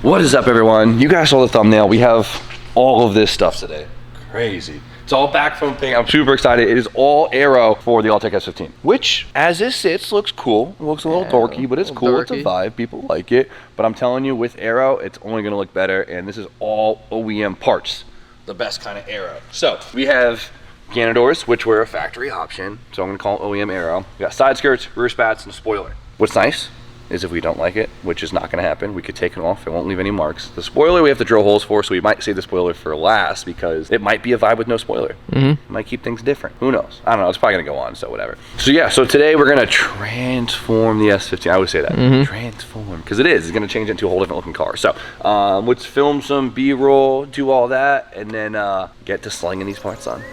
What is up, everyone? You guys saw the thumbnail. We have all of this stuff today. Crazy. It's all back from thing. I'm super excited. It is all aero for the Alltech S15, which as it sits looks cool. It looks a little dorky, but it's cool. Dorky. It's a vibe. People like it. But I'm telling you, with aero, it's only going to look better. And this is all OEM parts, the best kind of aero. So we have Ganadors, which were a factory option. So I'm going to call it OEM aero. We got side skirts, rear spats, and a spoiler. What's nice is if we don't like it, which is not going to happen, we could take it off. It won't leave any marks. The spoiler we have to drill holes for, so we might save the spoiler for last because it might be a vibe with no spoiler. It might keep things different. Who knows? I don't know. It's probably going to go on, so whatever. So yeah, so today we're going to transform the S15. I always say that. Transform, because it is. It's going to change it into a whole different looking car. So let's film some B-roll, do all that, and then get to slinging these parts on.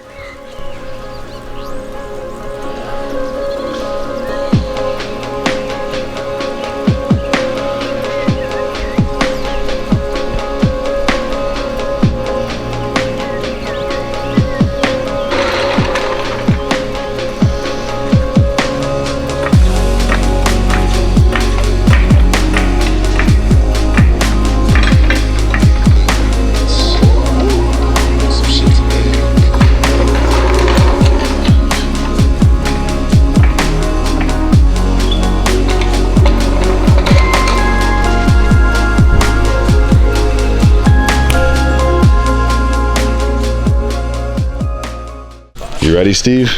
You ready, Steve?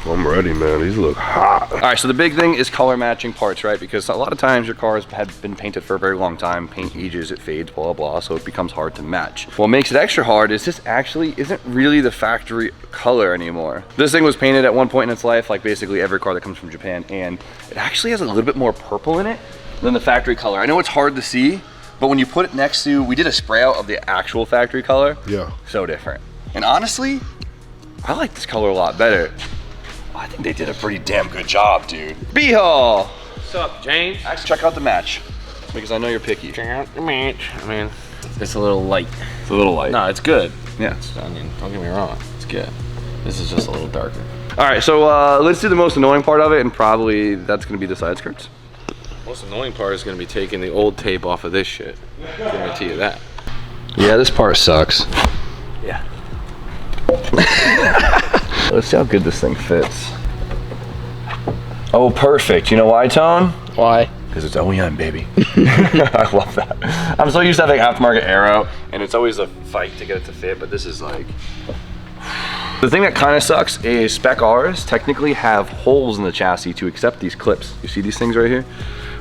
I'm ready, man. These look hot. All right, so the big thing is color matching parts, right? Because a lot of times your cars have been painted for a very long time, paint ages, it fades, blah, blah, so it becomes hard to match. What makes it extra hard is this actually isn't really the factory color anymore. This thing was painted at one point in its life, like basically every car that comes from Japan, and it actually has a little bit more purple in it than the factory color. I know it's hard to see, but when you put it next to, we did a spray out of the actual factory color. Yeah. So different. And honestly, I like this color a lot better. I think they did a pretty damn good job, dude. B-Haul! What's up, James? Actually, check out the match, because I know you're picky. Check out the match. I mean, it's a little light. It's a little light. No, it's good. Yeah. I mean, don't get me wrong, it's good. This is just a little darker. All right, so let's do the most annoying part of it, and probably that's gonna be the side skirts. Most annoying part is gonna be taking the old tape off of this shit. I guarantee you that. Yeah, this part sucks. Yeah. Let's see how good this thing fits. Oh, perfect. You know why, Tone? Why? Because it's OEM, baby. I love that. I'm so used to having aftermarket aero, and it's always a fight to get it to fit, but this is like... The thing that kind of sucks is spec Rs technically have holes in the chassis to accept these clips. You see these things right here?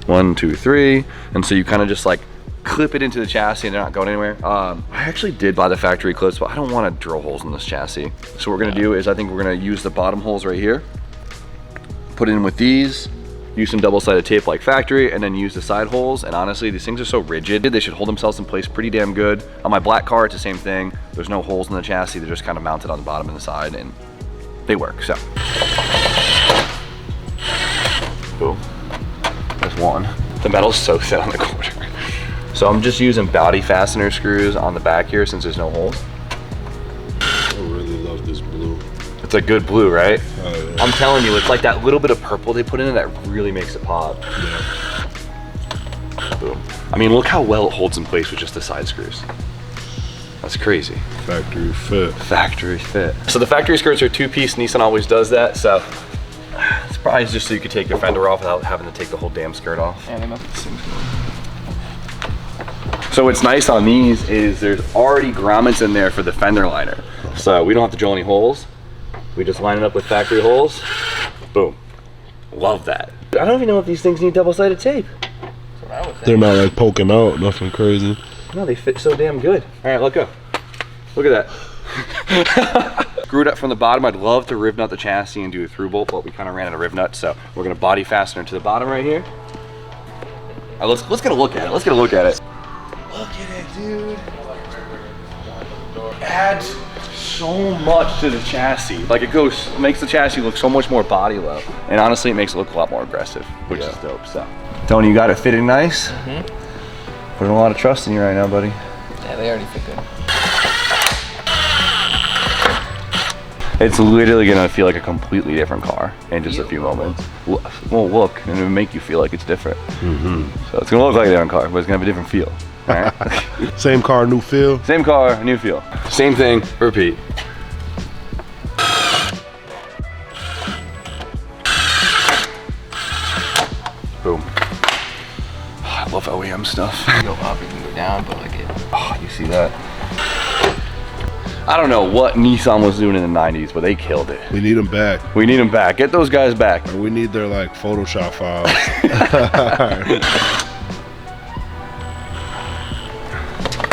1, 2, 3. And so you kind of just like clip it into the chassis and they're not going anywhere. I actually did buy the factory clips, but I don't want to drill holes in this chassis. So what we're gonna do is I think we're gonna use the bottom holes right here, put it in with these, use some double-sided tape like factory, and then use the side holes. And honestly, these things are so rigid, they should hold themselves in place pretty damn good. On my black car, it's the same thing. There's no holes in the chassis, they're just kind of mounted on the bottom and the side, and they work, so. Boom, there's one. The metal's so thin on the corner. So I'm just using body fastener screws on the back here since there's no holes. I really love this blue. It's a good blue, right? Oh, yeah. I'm telling you, it's like that little bit of purple they put in it that really makes it pop. Yeah. Boom. I mean, look how well it holds in place with just the side screws. That's crazy. Factory fit. Factory fit. So the factory skirts are two-piece. Nissan always does that, so it's probably just so you could take your fender off without having to take the whole damn skirt off. Yeah, they must be. So what's nice on these is there's already grommets in there for the fender liner. So we don't have to drill any holes. We just line it up with factory holes. Boom. Love that. I don't even know if these things need double-sided tape. They're not like poking out, nothing crazy. No, they fit so damn good. All right, let go. Look at that. Screwed up from the bottom. I'd love to riv nut the chassis and do a through bolt, but we kind of ran out of riv nuts, so we're gonna body fastener to the bottom right here. All right, let's get a look at it. Let's get a look at it. Look at it, dude. It adds so much to the chassis. Like it makes the chassis look so much more body low. And honestly, it makes it look a lot more aggressive, which is dope, so. Tony, you got it fitting nice? Putting a lot of trust in you right now, buddy. Yeah, they already fit good. It's literally gonna feel like a completely different car in just a few moments. Well, look, and it'll make you feel like it's different. So it's gonna look like a different car, but it's gonna have a different feel. right? Same car, new feel. Same car, new feel. Same thing, repeat. Boom. I love OEM stuff. You can go up, you can go down, but like it. Oh, you see that? I don't know what Nissan was doing in the 90s, but they killed it. We need them back. We need them back. Get those guys back. We need their like Photoshop files.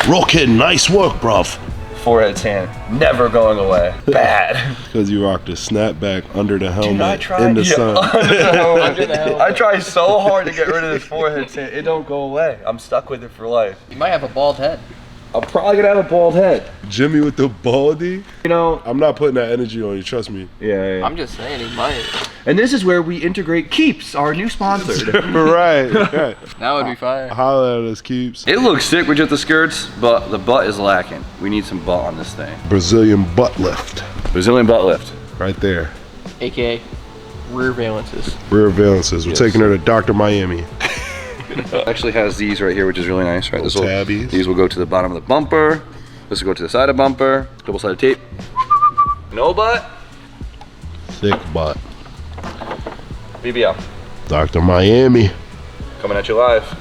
Roll kid, nice work, bruv. Forehead tan, never going away. Bad. Because you rocked a snapback under the helmet I tried. in the sun. I try so hard to get rid of this forehead tan. It don't go away. I'm stuck with it for life. You might have a bald head. I'm probably gonna have a bald head. Jimmy with the baldy. You know. I'm not putting that energy on you, trust me. Yeah. I'm just saying he might. And this is where we integrate Keeps, our new sponsor. right. That would be fire. Holla at us, Keeps. It looks sick with just the skirts, but the butt is lacking. We need some butt on this thing. Brazilian butt lift. Brazilian butt lift. Right there. AKA rear valences. Rear valences. We're Yes. taking her to Dr. Miami. Actually has these right here, which is really nice, right? Little tabbies. These will go to the bottom of the bumper. This will go to the side of bumper. Double-sided tape. No butt. Thick butt. BBL. Dr. Miami. Coming at you live.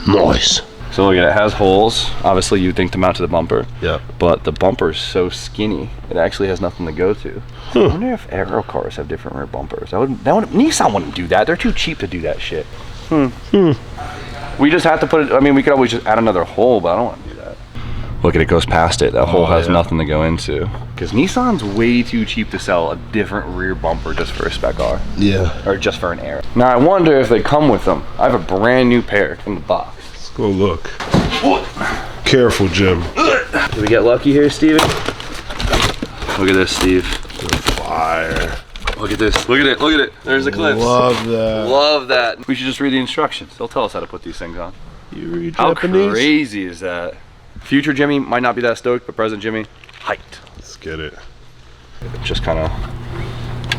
Nice. So look at it, it has holes. Obviously you'd think to mount to the bumper. Yep. But the bumper is so skinny, it actually has nothing to go to. I wonder if aero cars have different rear bumpers. Nissan wouldn't do that. They're too cheap to do that shit. We just have to put it, I mean, we could always just add another hole, but I don't want to do that. Look at it, goes past it. That hole has nothing to go into. Because Nissan's way too cheap to sell a different rear bumper just for a spec car. Yeah. Or just for an aero. Now I wonder if they come with them. I have a brand new pair in the box. Let's go look. Careful, Jim. Did we get lucky here, Steven? Look at this, Steve. Fire. Look at this. Look at it. Look at it. There's the clips. Love that. Love that. We should just read the instructions. They'll tell us how to put these things on. You read How Japanese? crazy is that? Future Jimmy might not be that stoked, but present Jimmy, hyped. Let's get it. It just kind of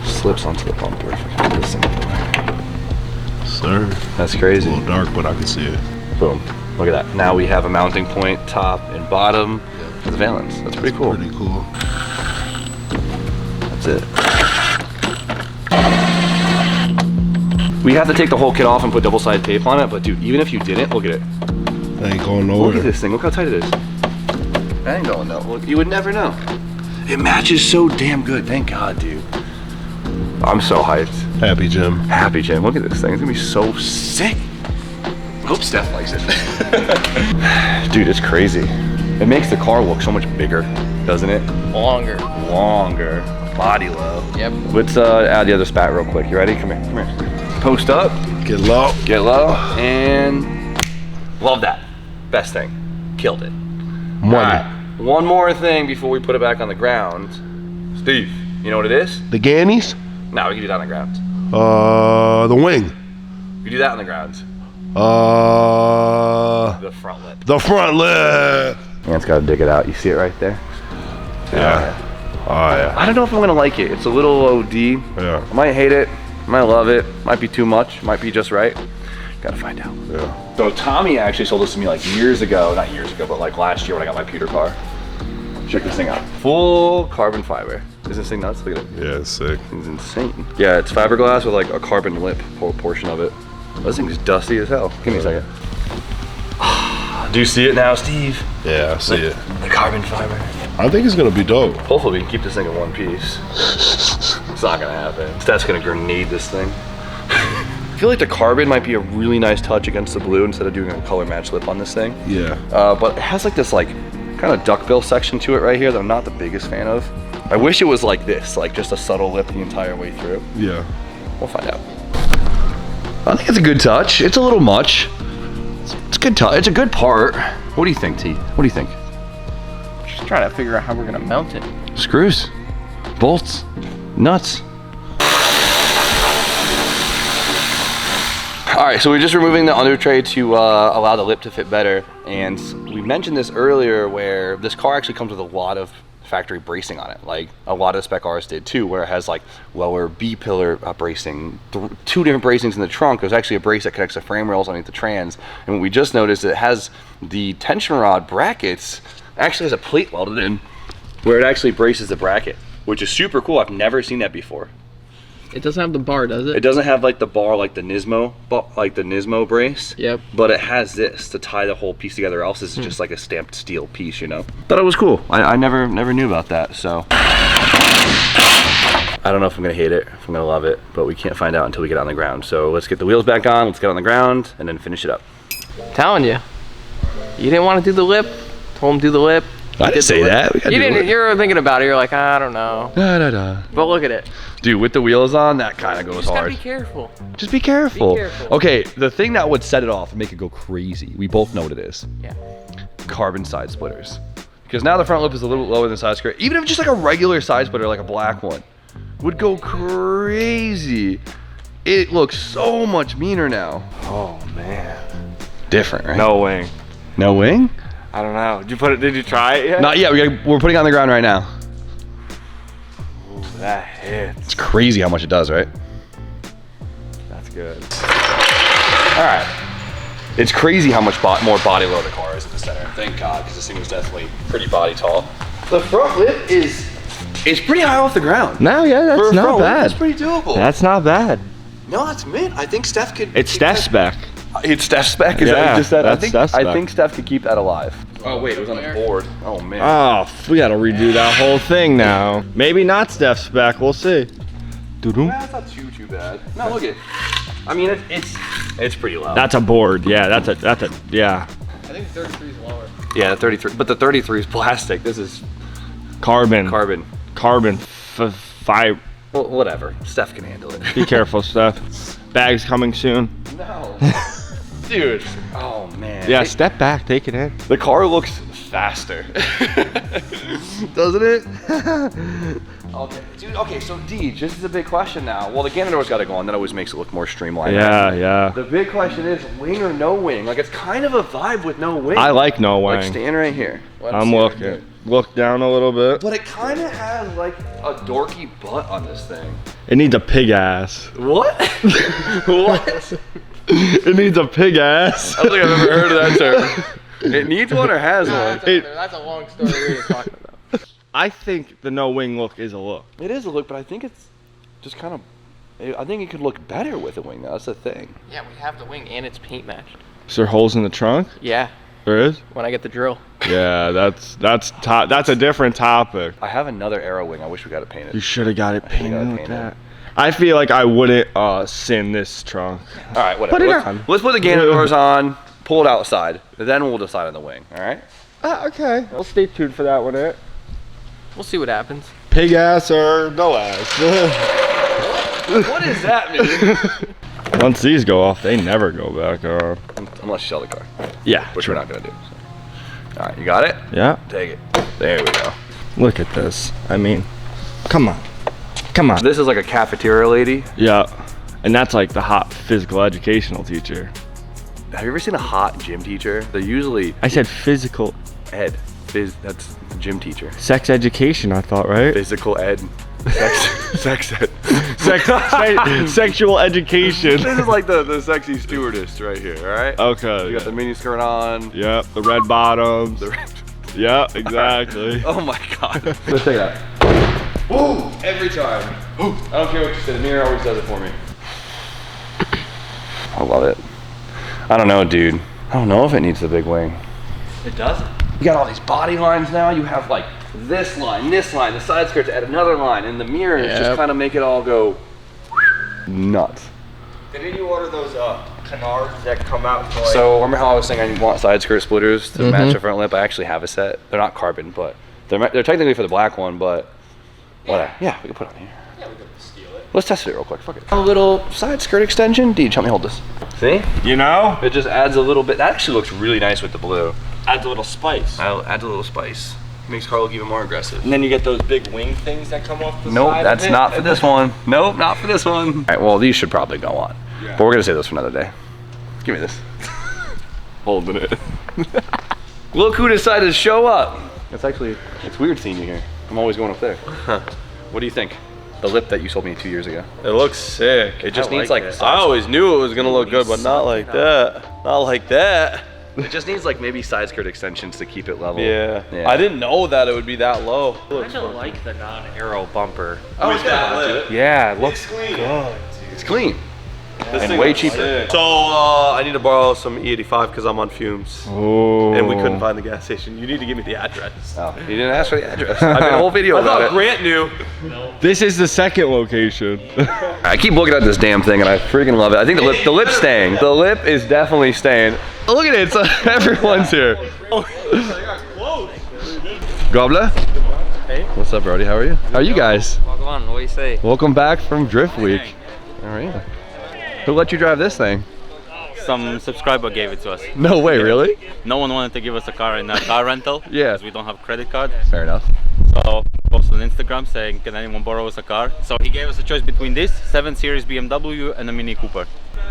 slips onto the bumper. If I can get this thing over. Sir. That's It's crazy. a little dark, but I can see it. Boom. Look at that. Now we have a mounting point, top and bottom for the valence. That's pretty cool. Pretty cool. That's it. We have to take the whole kit off and put double-sided tape on it, but dude, even if you didn't, look at it. That ain't going Look nowhere. at this thing. Look how tight it is. That ain't going nowhere. Look, you would never know. It matches so damn good. Thank God, dude. I'm so hyped. Happy, Jim. Happy, Jim. Look at this thing. It's gonna be so sick. I hope Steph likes it. Dude, it's crazy. It makes the car look so much bigger, doesn't it? Longer. Longer. Body low. Yep. Let's add the other spat real quick. You ready? Come here. Come here. Post up. Get low. Get low. And love that. Best thing. Killed it. Money. Alright, one more thing before we put it back on the ground. Steve, you know what it is? The Gannies? No, we can do that on the ground. The wing. We do that on the ground. The front lip. The front lip. Man's got to dig it out. You see it right there? Yeah. Oh, yeah. I don't know if I'm going to like it. It's a little OD. Yeah. I might hate it. I might love it. Might be too much. Might be just right. Gotta find out. Yeah. So Tommy actually sold this to me like years ago. Not years ago, but like last year when I got my pewter car. Check this thing out. Full carbon fiber. Is this thing nuts? Look at it. Yeah, it's sick. It's insane. Yeah, it's fiberglass with like a carbon lip portion of it. This thing's dusty as hell. Give me a second. Do you see it now, Steve? Yeah, I see it. The carbon fiber. I think it's gonna be dope. Hopefully we can keep this thing in one piece. It's not gonna happen. Stat's gonna grenade this thing. I feel like the carbon might be a really nice touch against the blue instead of doing a color match lip on this thing. Yeah. But it has like this like kind of duckbill section to it right here that I'm not the biggest fan of. I wish it was like this, like just a subtle lip the entire way through. Yeah. We'll find out. I think it's a good touch. It's a little much. It's a good touch. It's a good part. What do you think, T? What do you think? Just trying to figure out how we're gonna mount it. Screws, bolts, nuts. All right, so we're just removing the under tray to allow the lip to fit better. And we mentioned this earlier where this car actually comes with a lot of factory bracing on it, like a lot of spec Rs did too, where it has like lower B-pillar bracing, 2 different bracings in the trunk. There's actually a brace that connects the frame rails underneath the trans, and what we just noticed, it has the tension rod brackets, actually has a plate welded in where it actually braces the bracket, which is super cool. I've never seen that before. It doesn't have the bar, does it? It doesn't have like the bar like the Nismo brace. Yep. But it has this to tie the whole piece together, else this is just like a stamped steel piece, you know? Thought it was cool. I never knew about that, so. I don't know if I'm gonna hate it, if I'm gonna love it, but we can't find out until we get on the ground. So let's get the wheels back on, let's get on the ground, and then finish it up. Telling you. You didn't want to do the lip. Told him do the lip. I didn't say that. You didn't. You were thinking about it. You're like, I don't know. But look at it. Dude, with the wheels on, that kind of goes Just gotta hard. be careful. Just be careful. Be careful. Okay, the thing that would set it off and make it go crazy, we both know what it is. Yeah. Carbon side splitters. Because now the front lip is a little lower than the side skirt. Even if just like a regular side splitter, like a black one, would go crazy. It looks so much meaner now. Oh man. Different, right? No wing. No wing? I don't know. Did you try it yet? Not yet. We're putting it on the ground right now. Ooh, that hits. It's crazy how much it does, right? That's good. All right. It's crazy how much more body load the car is at the center. Thank God, because this thing was definitely pretty body tall. The front lip is pretty high off the ground. No, yeah, that's not bad. It's pretty doable. That's not bad. No, that's mint. I think Steph could. It's Steph's spec. It's Steph's spec. Is Yeah, that what you just said? that's Steph's I spec. think Steph could keep that alive. Oh wait, it was on the board. Oh man. Oh, we gotta redo that whole thing now. Maybe not Steph's spec. We'll see. Doo-doo. That's not too bad. No, look at it. I mean, it's pretty low. That's a board. Yeah, that's a yeah. I think 33 is lower. Yeah, the 33. But the 33 is plastic. This is Carbon. carbon. Fiber. Well, whatever. Steph can handle it. Be careful, Steph. Bags coming soon. No. Dude. Oh man. Yeah, step back. Take it in. The car looks faster. Doesn't it? Okay, dude. Okay, so Deej, this is a big question now. Well, the Gander door's got to go on. That always makes it look more streamlined. Yeah, yeah. The big question is wing or no wing. Like, it's kind of a vibe with no wing. I like no Like, wing. stand right here. I'm looking. Look down a little bit. But it kind of has like a dorky butt on this thing. It needs a pig ass. What? What? It needs a pig ass. I don't think I've ever heard of that term. It needs one or has one? That's a long story we ain't talking about. I think the no wing look is a look. It is a look, but I think it's just kind of. I think it could look better with a wing. Though. That's the thing. Yeah, we have the wing and it's paint matched. Is there holes in the trunk? Yeah, There is? when I get the drill. Yeah, that's a different topic. I have another aero wing. I wish we got it painted. You should have got it should've got it painted with painted. that. I feel like I wouldn't sin this trunk. All right, whatever. Put it let's, on. let's put the Gander doors on. Pull it outside. Then we'll decide on the wing. All right. Okay. I'll stay tuned for that one. We'll see what happens. Pig ass or no ass. What does that mean? Once these go off, they never go back on. Unless you sell the car, Yeah. which we're not gonna do. So. All right, you got it. Yeah. Take it. There we go. Look at this. I mean, come on. Come on. This is like a cafeteria lady. Yeah. And that's like the hot physical educational teacher. Have you ever seen a hot gym teacher? They're usually I said physical ed. That's the gym teacher. sex education, I thought, right? Physical ed. Sex ed. Sexual education. This is like the sexy stewardess right here, all right? Okay. You got the mini skirt on. Yep, the red bottoms. The Yeah, exactly. Oh my God. Let's check it out. Ooh, every time. Ooh. I don't care what you say, the mirror always does it for me. I love it. I don't know, dude. I don't know if it needs the big wing. It doesn't. You got all these body lines now. You have like this line, the side skirts add another line, and the mirrors just Yep. kind of make it all go nuts. Didn't you order those canards that come out for So remember how I was saying I want side skirt splitters to match the front lip? I actually have a set. They're not carbon, but they're technically for the black one, but whatever. Yeah, we can put it on here. Yeah, we can steal it. Let's test it real quick. Fuck it. A little side skirt extension. Deej, help me hold this. See? You know? It just adds a little bit. That actually looks really nice with the blue. Adds a little spice. Adds a little spice. Makes car look even more aggressive. And then you get those big wing things that come off the Nope, side. that's not for this one. Nope, not for this one. All right, well, these should probably go on. Yeah. But we're gonna save those for another day. Give me this. Holding it. Look who decided to show up. It's weird seeing you here. I'm always going up there. What do you think? The lip that you sold me 2 years ago. It looks sick. It just needs like I always knew it was gonna look good, but not like that. Not like that. it just needs like maybe side skirt extensions to keep it level. Yeah. I didn't know that it would be that low. I kind of like the non-aero bumper. Oh, it's got Yeah, it looks clean. good. It's clean. This And thing way looks cheaper. sick. So I need to borrow some E85 because I'm on fumes. Oh. And we couldn't find the gas station. You need to give me the address. Oh, you didn't ask for the address. I made a whole video I about thought it. Grant knew. This is the second location. I keep looking at this damn thing and I freaking love it. I think the lip's staying. The lip is definitely staying. Look at it, so everyone's here. Gobler? Hey. What's up, Brody? How are you? How are you guys? Welcome on. What do you say? Welcome back from Drift Week. All right. Who let you drive this thing? Some subscriber gave it to us. No way, really? No one wanted to give us a car in a car rental. Yeah. Because we don't have credit card. Fair enough. So posted on Instagram saying, can anyone borrow us a car? So he gave us a choice between this 7 Series BMW and a Mini Cooper.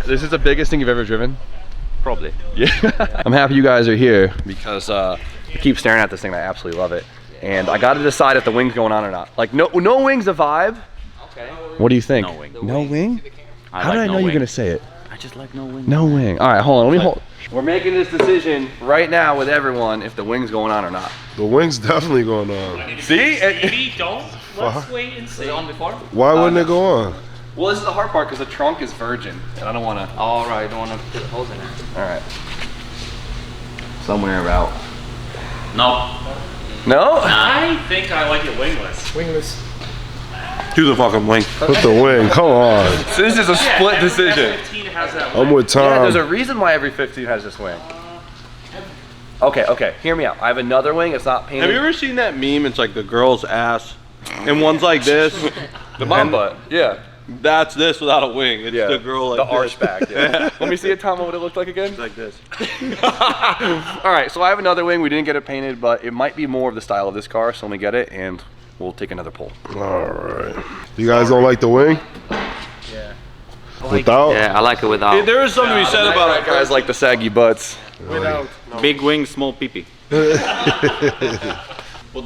This is the biggest thing you've ever driven? Probably. Yeah. I'm happy you guys are here because I keep staring at this thing and I absolutely love it. And I got to decide if the wing's going on or not. Like, no wing's a vibe. Okay. What do you think? No wing. No wing? How did I know you're going to say it? I just like no wing. No wing. All right, hold on. Let me hold. We're making this decision right now with everyone if the wing's going on or not. The wing's definitely going on. See? Maybe don't. Let's wait and see. On before? Why wouldn't it go on? Well, this is the hard part because the trunk is virgin, and I don't want to. All right. Don't want to put holes in it. All right. Somewhere about. No. No? I think I like it wingless. Do the fucking wing. Put the wing, come on. So this is a split decision. S15 has that I'm with Yeah, there's a Tom. reason why every 15 has this wing. Okay, hear me out. I have another wing. It's not painted. Have you ever seen that meme? It's like the girl's ass, and one's like this. the mom butt? Yeah. That's this without a wing. It's Yeah. the girl like the this. arch back. Yeah. Let me see it, Tom. What it looked like again? Like this. All right, so I have another wing. We didn't get it painted, but it might be more of the style of this car. So let me get it, and we'll take another pull. All right. You guys don't like the wing? Yeah. Without? Yeah, I like it without. There is something to be said about it, Guys like the saggy butts. Big wing, small pee-pee. Put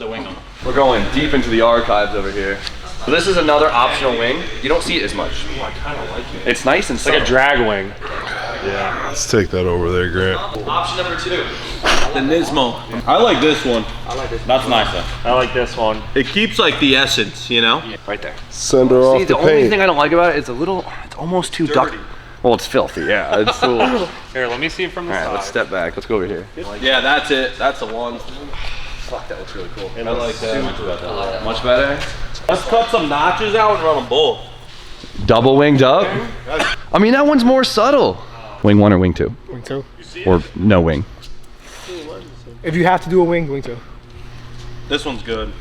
the wing on. We're going deep into the archives over here. So this is another optional wing. You don't see it as much. I kind of like it. It's nice and It's like a subtle. drag wing. Let's take that over there, Grant. Option number 2. The Nismo. I like this one. That's nicer. I like this one. It keeps like the essence, you know? Right there. Send her See, off the the only paint. thing I don't like about it is it's almost too dark. Well, it's filthy, yeah. It's a little... All Here, let me see it from the right, side. let's step back. Let's go over here. Yeah, that's it. That's the one. Fuck, that looks really cool. I like that. Much better. Let's cut some notches out and run them both. Double winged up. I mean, that one's more subtle. Wing 1 or wing 2? Wing 2. Or no wing? If you have to do a wing 2. This one's good.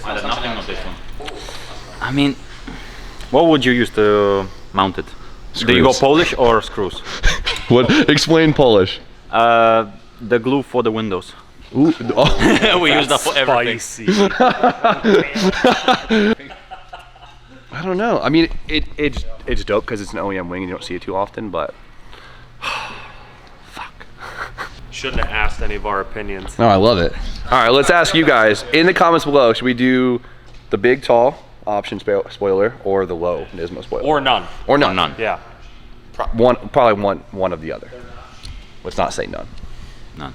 I did nothing on this one. I mean, what would you use to mount it? Do you go Screws. Polish or screws? What? Explain Polish. The glue for the windows. Ooh, oh. We use that for everything. Spicy. I don't know. I mean, it's dope because it's an OEM wing and you don't see it too often, but Shouldn't have asked any of our opinions. no, I love it. All right, let's ask you guys in the comments below. Should we do the big tall option spoiler or the low Nismo spoiler? Or none. Or none? None. Yeah. Probably one of the other. Let's not say none. None.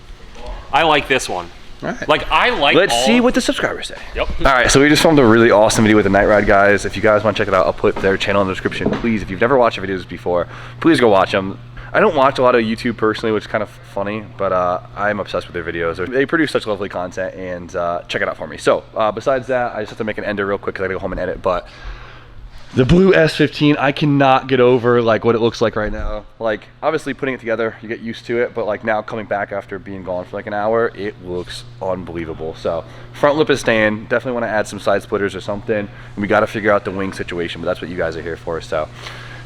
I like this one. All right. Like, I like Let's all see of- what the subscribers say. Yep. All right, so we just filmed a really awesome video with the Night Ride guys. If you guys want to check it out, I'll put their channel in the description. Please, if you've never watched the videos before, please go watch them. I don't watch a lot of YouTube personally, which is kind of funny, but I'm obsessed with their videos. They produce such lovely content, and check it out for me. So besides that, I just have to make an ender real quick because I gotta go home and edit, but the blue S15, I cannot get over like what it looks like right now. Like, obviously putting it together, you get used to it, but like now coming back after being gone for like an hour, it looks unbelievable. So front lip is staying. Definitely want to add some side splitters or something. And we got to figure out the wing situation, but that's what you guys are here for. So,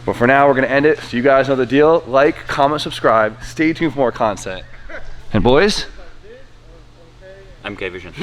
but for now, we're gonna end it. So you guys know the deal. Like, comment, subscribe. Stay tuned for more content. And boys, MK Vision.